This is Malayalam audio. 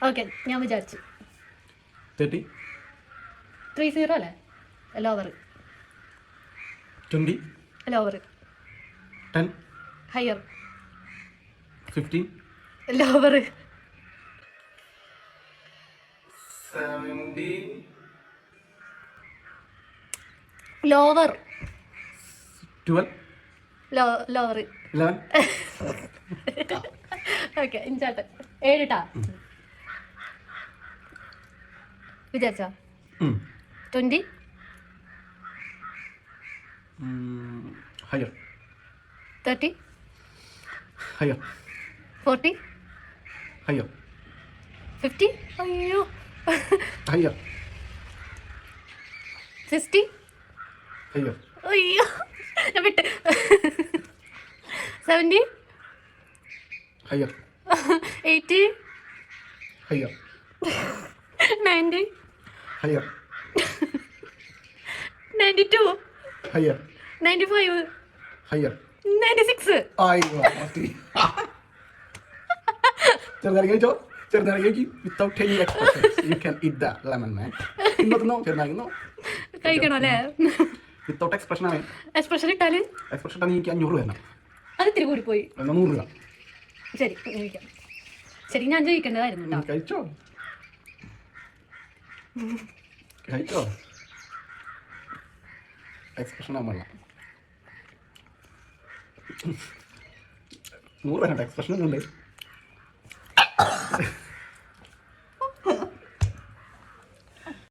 ഓക്കെ ഞാൻ വിചാരിച്ചു 30 30 അല്ലേ lower 20 lower 10 higher 15 lower 17 lower 12 lower 11 okay ഇഞ്ചാട്ടെ 7 ട്ടാ വിചാരിച്ചാ 20 higher 30 higher 40 higher 50 അയ്യോ higher 60 higher അയ്യോ ഞാൻ വിട്ട് 70 higher 80 higher 90 higher 92 higher 95 higher 96 അയ്യോ ചെറുനാരങ്ങ ചെറുനാരങ്ങ without any expressions you can eat the lemon man ഇന്നോ ചെറുനാരങ്ങ കഴിക്കണോ അല്ലേ വിത്തൗട്ട് എക്സ്പ്രഷൻ ആണ് എക്സ്പ്രഷൻ ഇട്ടാല് എക്സ്പ്രഷൻ ഇട്ടാൽ എനിക്ക് 500 തരണം അത് ഇത്തിരി കൂടി പോയി 100 രൂപ ശരി കഴിക്കാം ശരി ഞാൻ ചോദിക്കേണ്ടതായിരുന്നു കേട്ടോ കഴിച്ചോ കഴിച്ചോ എക്സ്പ്രഷൻ ആവുമ്പോൾ 100 വേണ്ട എക്സ്പ്രഷൻ ഉണ്ട്